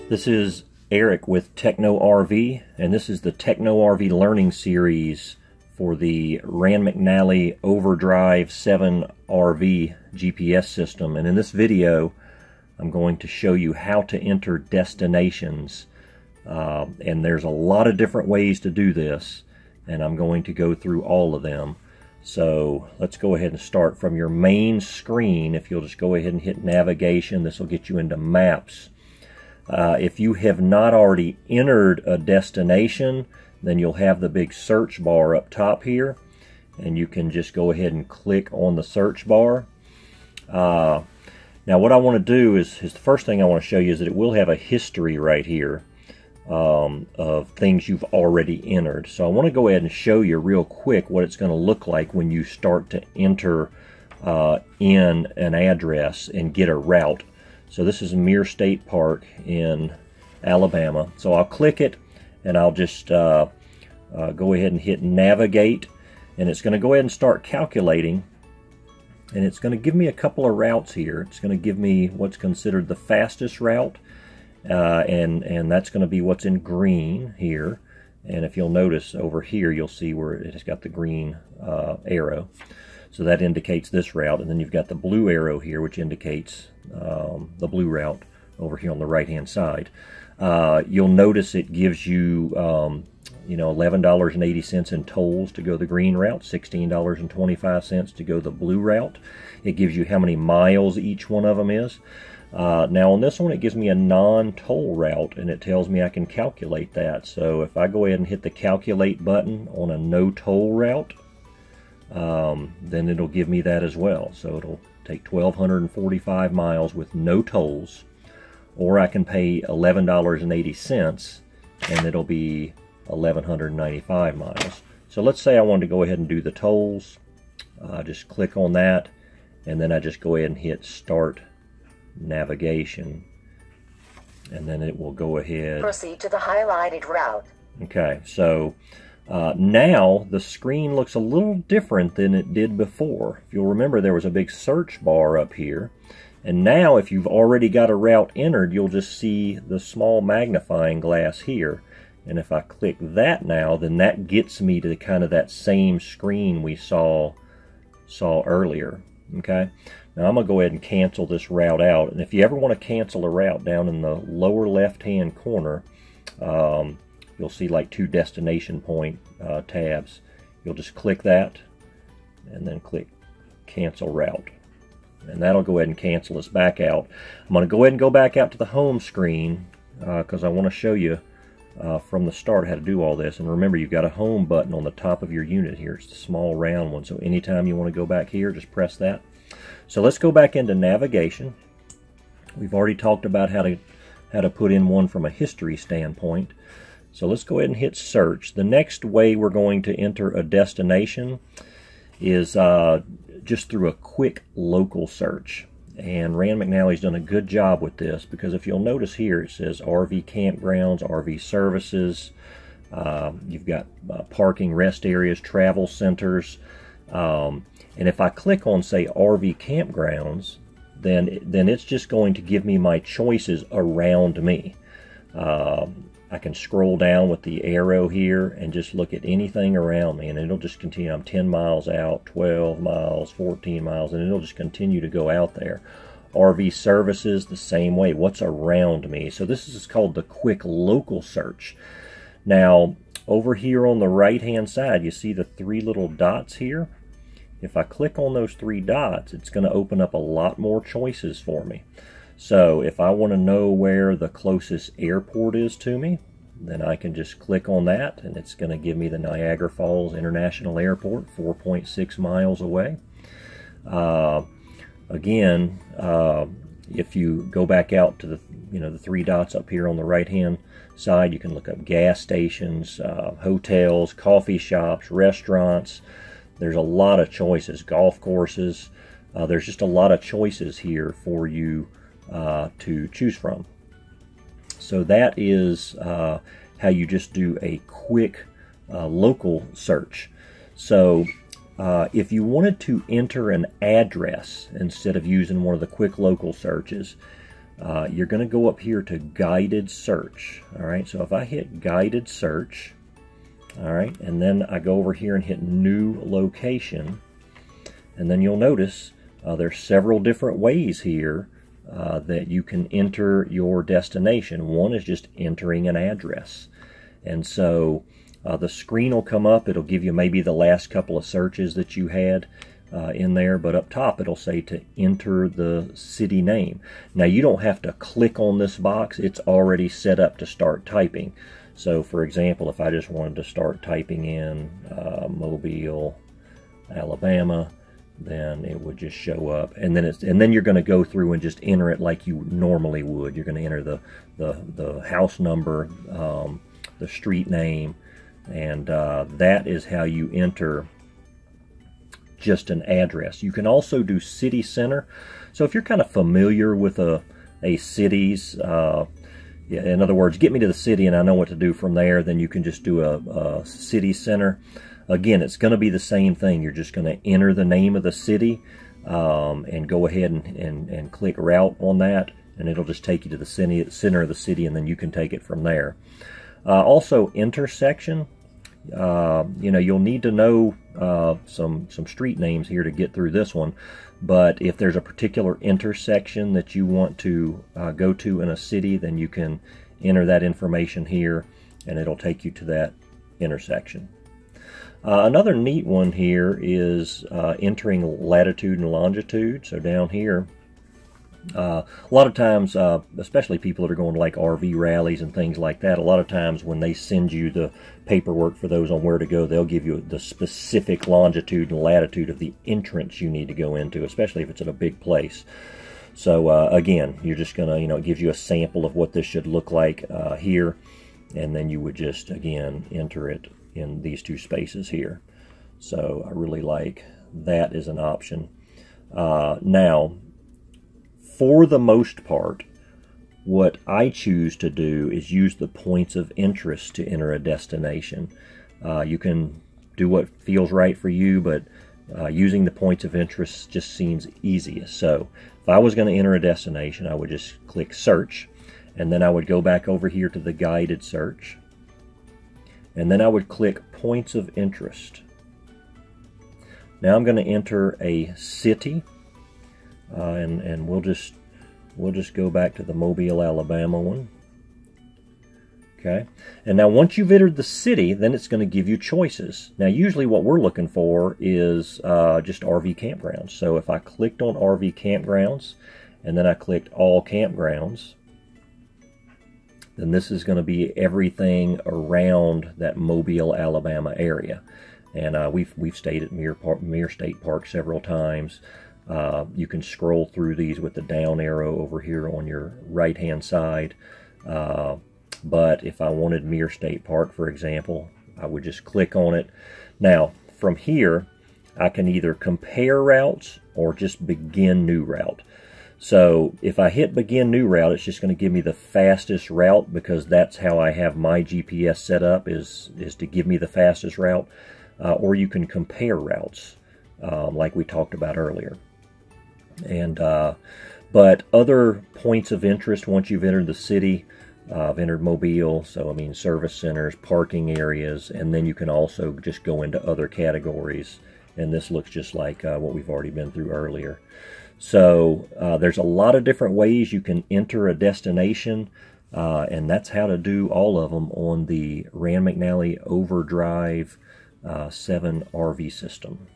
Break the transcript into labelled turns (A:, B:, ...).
A: This is Eric with TechnoRV, and this is the TechnoRV Learning Series for the Rand McNally OverDryve 7 RV GPS system. And in this video, I'm going to show you how to enter destinations. And there's a lot of different ways to do this, and I'm going to go through all of them. So let's go ahead and start from your main screen. If you'll just go ahead and hit navigation, this will get you into maps. If you have not already entered a destination, then you'll have the big search bar up top here, and you can just go ahead and click on the search bar. Now what I want to do is the first thing I want to show you is that it will have a history right here of things you've already entered. So I want to go ahead and show you real quick what it's going to look like when you start to enter in an address and get a route. So this is Muir State Park in Alabama. So I'll click it, and I'll just go ahead and hit navigate, and it's going to go ahead and start calculating, and it's going to give me a couple of routes here. It's going to give me what's considered the fastest route, and that's going to be what's in green here. And if you'll notice over here, you'll see where it has got the green arrow. So that indicates this route, and then you've got the blue arrow here, which indicates the blue route over here on the right-hand side. You'll notice it gives you, $11.80 in tolls to go the green route, $16.25 to go the blue route. It gives you how many miles each one of them is. Now on this one, it gives me a non-toll route, and it tells me I can calculate that. So if I go ahead and hit the calculate button on a no-toll route, then it'll give me that as well. So it'll take 1,245 miles with no tolls, or I can pay $11.80 and it'll be 1,195 miles. So let's say I wanted to go ahead and do the tolls. Just click on that, and then I just go ahead and hit start navigation, and then it will go ahead.
B: Proceed to the highlighted route.
A: Okay, so now the screen looks a little different than it did before. If you'll remember, there was a big search bar up here, and now if you've already got a route entered, you'll just see the small magnifying glass here. And if I click that now, then that gets me to kind of that same screen we saw earlier. Okay, now I'm gonna go ahead and cancel this route out, and if you ever want to cancel a route, down in the lower left hand corner, you'll see like two destination point tabs. You'll just click that and then click cancel route, and that'll go ahead and cancel us back out. I'm going to go ahead and go back out to the home screen because I want to show you from the start how to do all this. And remember, you've got a home button on the top of your unit here. It's the small round one, so anytime you want to go back here, just press that. So let's go back into navigation. We've already talked about how to put in one from a history standpoint. So let's go ahead and hit search. The next way we're going to enter a destination is just through a quick local search. And Rand McNally's done a good job with this, because if you'll notice here, it says RV campgrounds, RV services. You've got parking, rest areas, travel centers. And if I click on, say, RV campgrounds, then it's just going to give me my choices around me. I can scroll down with the arrow here and just look at anything around me, and it'll just continue. I'm 10 miles out, 12 miles, 14 miles, and it'll just continue to go out there. RV services, the same way. What's around me? So this is called the quick local search. Now, over here on the right-hand side, you see the three little dots here? If I click on those three dots, it's going to open up a lot more choices for me. So if I want to know where the closest airport is to me, then I can just click on that, and it's going to give me the Niagara Falls International Airport, 4.6 miles away. Again, if you go back out to the three dots up here on the right-hand side, you can look up gas stations, hotels, coffee shops, restaurants. There's a lot of choices, golf courses. There's just a lot of choices here for you to choose from. So that is how you just do a quick local search. So if you wanted to enter an address instead of using one of the quick local searches, you're going to go up here to guided search. All right, so if I hit guided search, all right, and then I go over here and hit new location, and then you'll notice there's several different ways here that you can enter your destination. One is just entering an address. And so the screen will come up. It'll give you maybe the last couple of searches that you had in there, but up top it'll say to enter the city name. Now you don't have to click on this box. It's already set up to start typing. So for example, if I just wanted to start typing in Mobile, Alabama, then it would just show up, and then you're going to go through and just enter it like you normally would. You're going to enter the house number, the street name, and that is how you enter just an address. You can also do city center. So if you're kind of familiar with a city's, in other words, get me to the city and I know what to do from there, then you can just do a city center. Again, it's going to be the same thing. You're just going to enter the name of the city and go ahead and click route on that, and it'll just take you to the center of the city, and then you can take it from there. Also, intersection. You'll need to know some street names here to get through this one, but if there's a particular intersection that you want to go to in a city, then you can enter that information here, and it'll take you to that intersection. Another neat one here is entering latitude and longitude. So down here, a lot of times, especially people that are going to like RV rallies and things like that, a lot of times when they send you the paperwork for those on where to go, they'll give you the specific longitude and latitude of the entrance you need to go into, especially if it's at a big place. So again, you're just going to, it gives you a sample of what this should look like here, and then you would just, again, enter it in these two spaces here. So I really like that as an option. Now, for the most part, what I choose to do is use the points of interest to enter a destination. You can do what feels right for you, but using the points of interest just seems easiest. So if I was going to enter a destination, I would just click search, and then I would go back over here to the guided search, and then I would click points of interest. Now I'm going to enter a city, and we'll just go back to the Mobile, Alabama one. Okay, and now once you've entered the city, then it's going to give you choices. Now usually what we're looking for is just RV campgrounds. So if I clicked on RV campgrounds, and then I clicked all campgrounds, then this is going to be everything around that Mobile, Alabama area. And we've stayed at Muir State Park several times. You can scroll through these with the down arrow over here on your right hand side. But if I wanted Muir State Park, for example, I would just click on it. Now from here I can either compare routes or just begin new route. So if I hit begin new route, it's just going to give me the fastest route, because that's how I have my GPS set up, is to give me the fastest route. Or you can compare routes, like we talked about earlier. And but other points of interest once you've entered the city, I've entered Mobile, so I mean service centers, parking areas, and then you can also just go into other categories. And this looks just like what we've already been through earlier. So there's a lot of different ways you can enter a destination, and that's how to do all of them on the Rand McNally OverDryve 7 RV system.